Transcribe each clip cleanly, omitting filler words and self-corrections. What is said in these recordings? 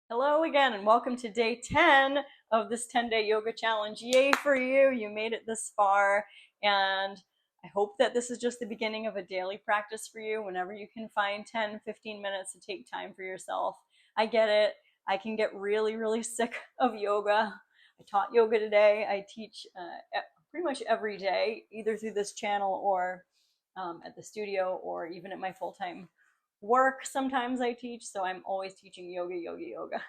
Hello again, and welcome to day 10 of this 10-day yoga challenge. Yay for you! You made it this far, and I hope that this is just the beginning of a daily practice for you whenever you can find 10-15 minutes to take time for yourself. I get it. I can get really sick of yoga. I taught yoga today. I teach pretty much every day, either through this channel or at the studio or even at my full-time work. Sometimes I teach, so I'm always teaching yoga,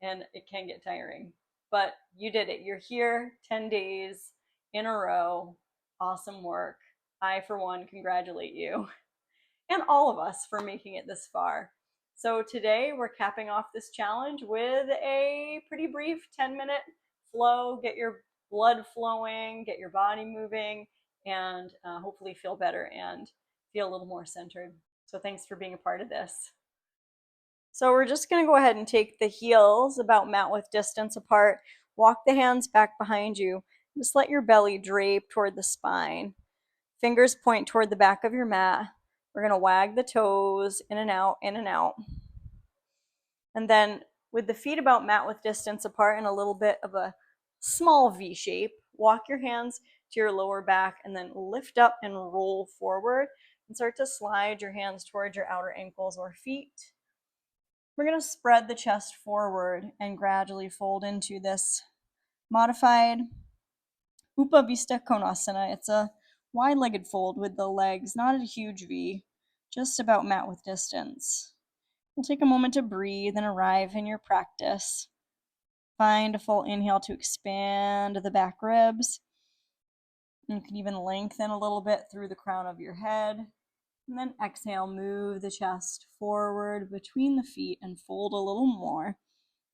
and it can get tiring. But you did it. You're here 10 days in a row. Awesome work. I, for one, congratulate you and all of us for making it this far. So today we're capping off this challenge with a pretty brief 10-minute flow. Get your blood flowing, get your body moving, and hopefully feel better and feel a little more centered. So thanks for being a part of this. So we're just going to go ahead and take the heels about mat width distance apart. Walk the hands back behind you. Just let your belly drape toward the spine. Fingers point toward the back of your mat. We're going to wag the toes in and out, in and out. And then with the feet about mat width distance apart in a little bit of a small V shape, walk your hands to your lower back and then lift up and roll forward and start to slide your hands towards your outer ankles or feet. We're going to spread the chest forward and gradually fold into this modified Upavista Konasana. It's a wide-legged fold with the legs not at a huge V, just about mat width distance. We'll take a moment to breathe and arrive in your practice. Find a full inhale to expand the back ribs. You can even lengthen a little bit through the crown of your head. And then exhale, move the chest forward between the feet and fold a little more.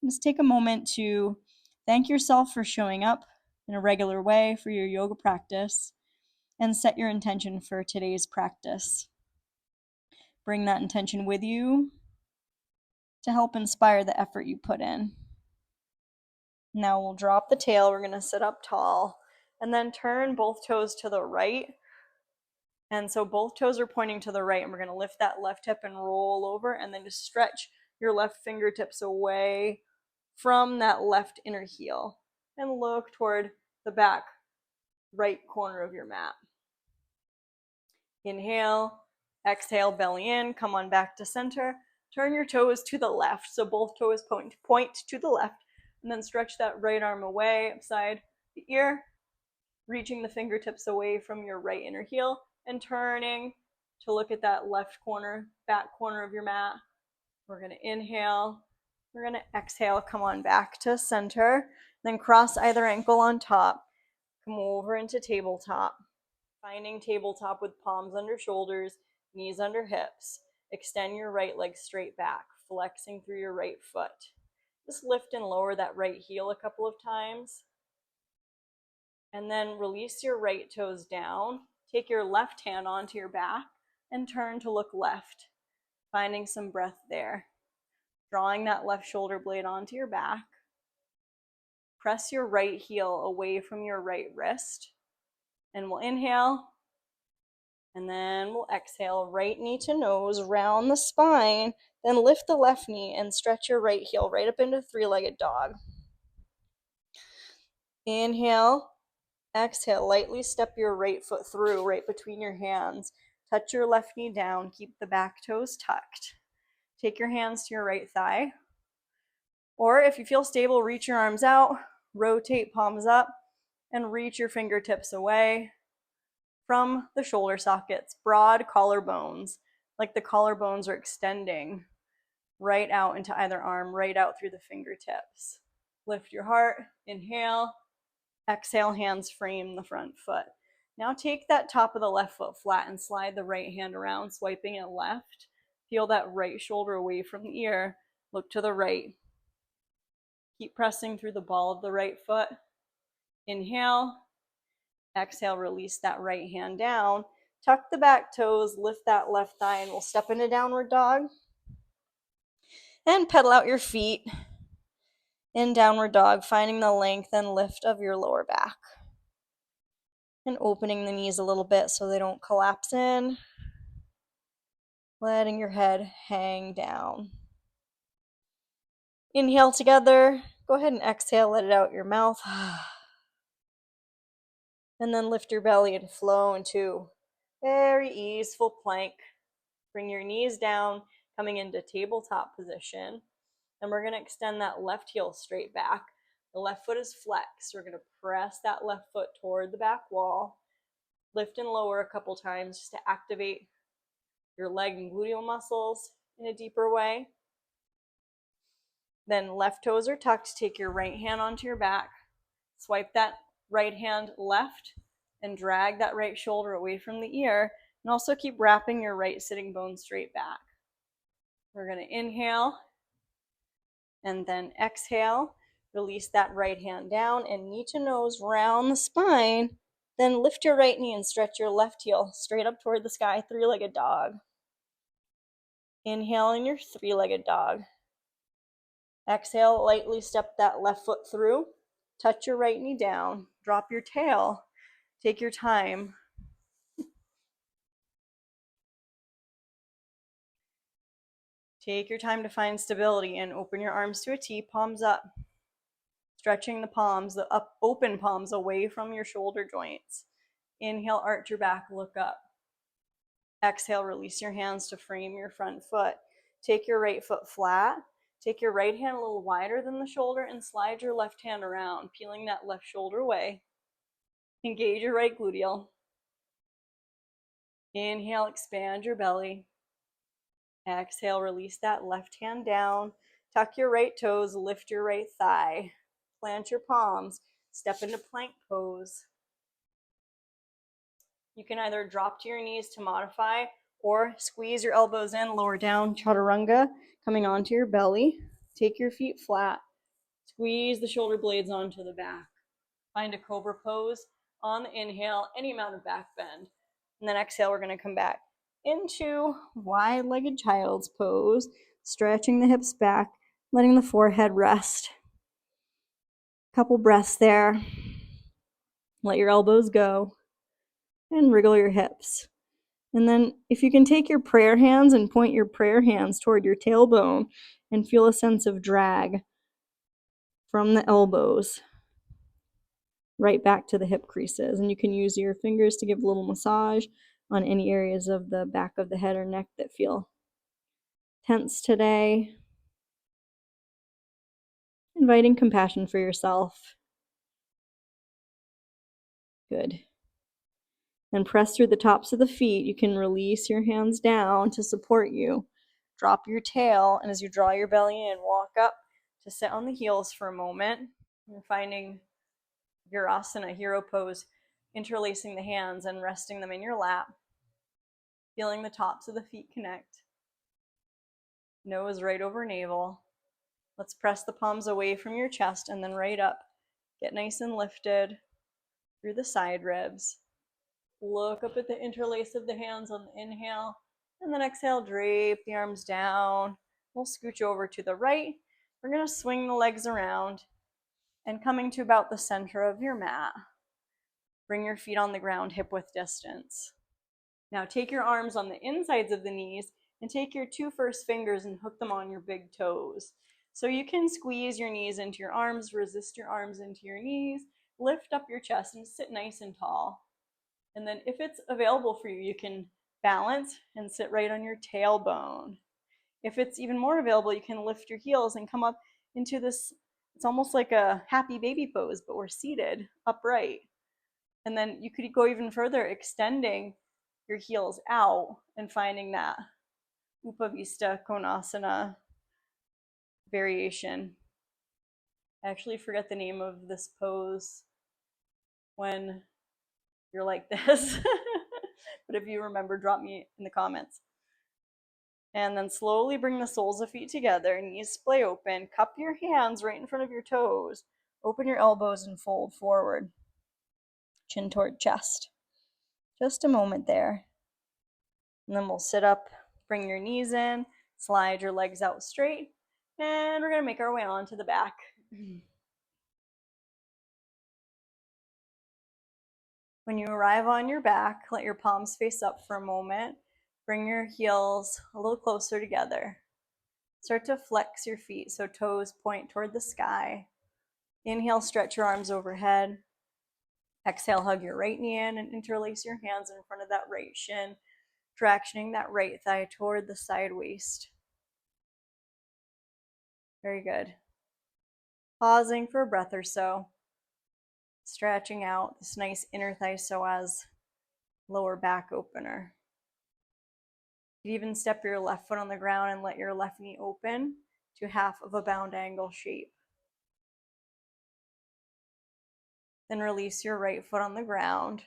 Just take a moment to thank yourself for showing up in a regular way for your yoga practice and set your intention for today's practice. Bring that intention with you to help inspire the effort you put in. Now we'll drop the tail. We're going to sit up tall and then turn both toes to the right. And so both toes are pointing to the right, and we're going to lift that left hip and roll over, and then just stretch your left fingertips away from that left inner heel and look toward the back right corner of your mat. Inhale, exhale, belly in, come on back to center. Turn your toes to the left, so both toes point to the left, and then stretch that right arm away beside the ear, reaching the fingertips away from your right inner heel and turning to look at that left corner, back corner of your mat. We're going to inhale. We're going to exhale, come on back to center. Then cross either ankle on top. Come over into tabletop. Finding tabletop with palms under shoulders, knees under hips. Extend your right leg straight back, flexing through your right foot. Just lift and lower that right heel a couple of times. And then release your right toes down. Take your left hand onto your back and turn to look left, finding some breath there. Drawing that left shoulder blade onto your back. Press your right heel away from your right wrist. And we'll inhale. And then we'll exhale, right knee to nose, round the spine. Then lift the left knee and stretch your right heel right up into three-legged dog. Inhale. Exhale, lightly step your right foot through, right between your hands. Touch your left knee down, keep the back toes tucked. Take your hands to your right thigh. Or if you feel stable, reach your arms out, rotate palms up, and reach your fingertips away from the shoulder sockets, broad collarbones, like the collarbones are extending right out into either arm, right out through the fingertips. Lift your heart, inhale. Exhale, hands frame the front foot. Now take that top of the left foot flat and slide the right hand around, swiping it left. Feel that right shoulder away from the ear. Look to the right. Keep pressing through the ball of the right foot. Inhale. Exhale, release that right hand down. Tuck the back toes, lift that left thigh, and we'll step into downward dog. And pedal out your feet. In downward dog, finding the length and lift of your lower back. And opening the knees a little bit so they don't collapse in. Letting your head hang down. Inhale together. Go ahead and exhale, let it out your mouth. And then lift your belly and flow into very easeful plank. Bring your knees down, coming into tabletop position. And we're going to extend that left heel straight back. The left foot is flexed. We're going to press that left foot toward the back wall. Lift and lower a couple times just to activate your leg and gluteal muscles in a deeper way. Then left toes are tucked. Take your right hand onto your back. Swipe that right hand left and drag that right shoulder away from the ear. And also keep wrapping your right sitting bone straight back. We're going to inhale and then exhale. Release that right hand down and knee to nose round the spine. Then lift your right knee and stretch your left heel straight up toward the sky, three-legged dog. Inhale in your three-legged dog. Exhale, lightly step that left foot through. Touch your right knee down. Drop your tail. Take your time. Take your time to find stability and open your arms to a T, palms up. Stretching the palms, the open palms away from your shoulder joints. Inhale, arch your back, look up. Exhale, release your hands to frame your front foot. Take your right foot flat. Take your right hand a little wider than the shoulder and slide your left hand around, peeling that left shoulder away. Engage your right gluteal. Inhale, expand your belly. Exhale, release that left hand down. Tuck your right toes, lift your right thigh. Plant your palms, step into plank pose. You can either drop to your knees to modify or squeeze your elbows in, lower down, chaturanga, coming onto your belly. Take your feet flat. Squeeze the shoulder blades onto the back. Find a cobra pose on the inhale, any amount of back bend. And then exhale, we're going to come back into wide-legged child's pose, stretching the hips back, letting the forehead rest. Couple breaths there. Let your elbows go and wriggle your hips. And then if you can take your prayer hands and point your prayer hands toward your tailbone and feel a sense of drag from the elbows right back to the hip creases. And you can use your fingers to give a little massage on any areas of the back of the head or neck that feel tense today. Inviting compassion for yourself. Good. And press through the tops of the feet. You can release your hands down to support you. Drop your tail, and as you draw your belly in, walk up to sit on the heels for a moment. You're finding Virasana, hero pose, interlacing the hands and resting them in your lap. Feeling the tops of the feet connect. Nose right over navel. Let's press the palms away from your chest and then right up. Get nice and lifted through the side ribs. Look up at the interlace of the hands on the inhale. And then exhale, drape the arms down. We'll scooch over to the right. We're going to swing the legs around and coming to about the center of your mat. Bring your feet on the ground, hip width distance. Now take your arms on the insides of the knees and take your two first fingers and hook them on your big toes. So you can squeeze your knees into your arms, resist your arms into your knees, lift up your chest and sit nice and tall. And then if it's available for you, you can balance and sit right on your tailbone. If it's even more available, you can lift your heels and come up into this, it's almost like a happy baby pose, but we're seated upright. And then you could go even further, extending your heels out and finding that Upavista Konasana variation. I actually forget the name of this pose when you're like this. But if you remember, drop me in the comments. And then slowly bring the soles of feet together, knees splay open, cup your hands right in front of your toes, open your elbows and fold forward, chin toward chest. Just a moment there. And then we'll sit up, bring your knees in, slide your legs out straight, and we're going to make our way onto the back. When you arrive on your back, let your palms face up for a moment. Bring your heels a little closer together. Start to flex your feet so toes point toward the sky. Inhale, stretch your arms overhead. Exhale, hug your right knee in and interlace your hands in front of that right shin, tractioning that right thigh toward the side waist. Very good. Pausing for a breath or so. Stretching out this nice inner thigh psoas, lower back opener. You can even step your left foot on the ground and let your left knee open to half of a bound angle shape. Then release your right foot on the ground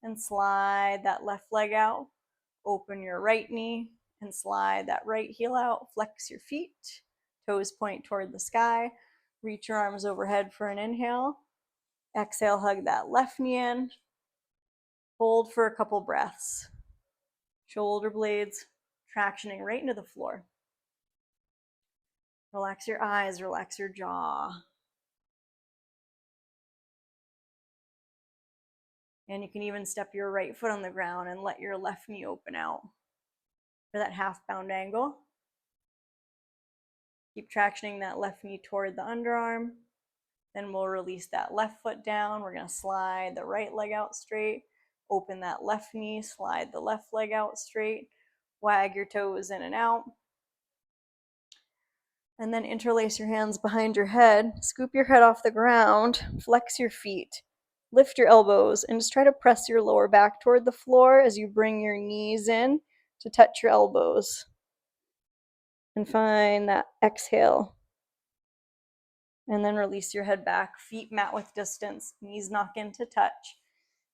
and slide that left leg out. Open your right knee and slide that right heel out. Flex your feet. Toes point toward the sky. Reach your arms overhead for an inhale. Exhale, hug that left knee in. Hold for a couple breaths. Shoulder blades tractioning right into the floor. Relax your eyes, relax your jaw. And you can even step your right foot on the ground and let your left knee open out for that half bound angle. Keep tractioning that left knee toward the underarm. Then we'll release that left foot down. We're going to slide the right leg out straight. Open that left knee, slide the left leg out straight. Wag your toes in and out. And then interlace your hands behind your head. Scoop your head off the ground. Flex your feet. Lift your elbows and just try to press your lower back toward the floor as you bring your knees in to touch your elbows. And find that exhale. And then release your head back. Feet mat width distance. Knees knock in to touch.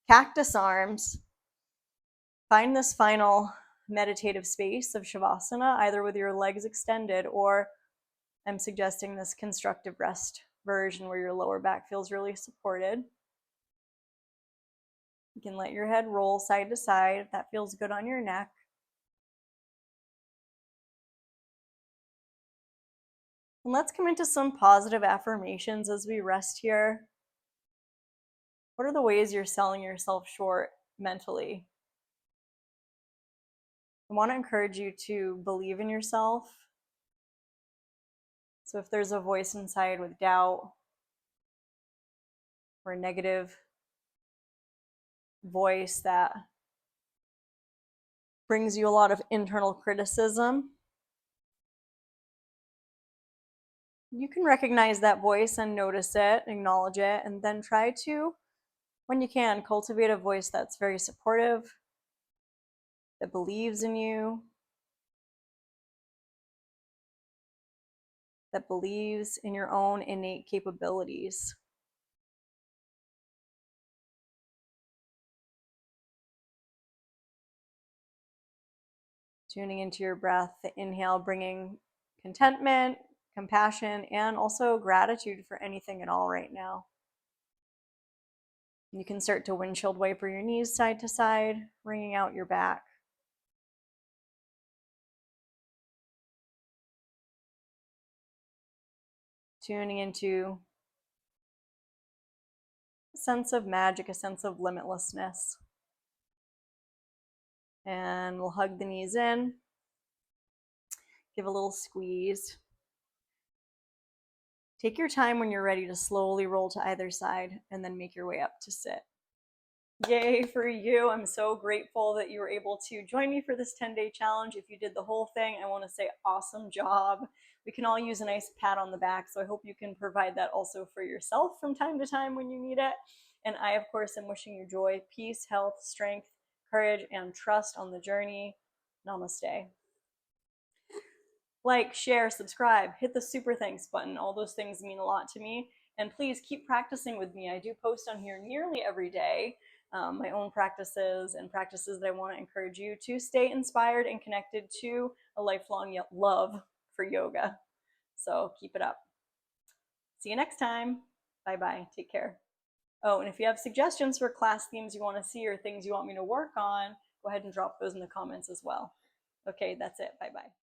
Cactus arms. Find this final meditative space of Shavasana, either with your legs extended, or I'm suggesting this constructive rest version where your lower back feels really supported. You can let your head roll side to side if that feels good on your neck. And let's come into some positive affirmations as we rest here. What are the ways you're selling yourself short mentally? I want to encourage you to believe in yourself. So if there's a voice inside with doubt or a negative voice that brings you a lot of internal criticism, you can recognize that voice and notice it, acknowledge it, and then try to, when you can, cultivate a voice that's very supportive, that believes in you, that believes in your own innate capabilities. Tuning into your breath, the inhale bringing contentment, compassion, and also gratitude for anything at all right now. You can start to windshield wiper your knees side to side, wringing out your back. Tuning into a sense of magic, a sense of limitlessness. And we'll hug the knees in, give a little squeeze. Take your time when you're ready to slowly roll to either side and then make your way up to sit. Yay for you. I'm so grateful that you were able to join me for this 10-day challenge. If you did the whole thing, I want to say awesome job. We can all use a nice pat on the back, so I hope you can provide that also for yourself from time to time when you need it. And I, of course, am wishing you joy, peace, health, strength, courage, and trust on the journey. Namaste. Like, share, subscribe, hit the super thanks button. All those things mean a lot to me. And please keep practicing with me. I do post on here nearly every day, my own practices and practices that I want to encourage you to stay inspired and connected to a lifelong love for yoga. So keep it up. See you next time. Bye-bye. Take care. Oh, and if you have suggestions for class themes you want to see or things you want me to work on, go ahead and drop those in the comments as well. Okay, that's it. Bye-bye.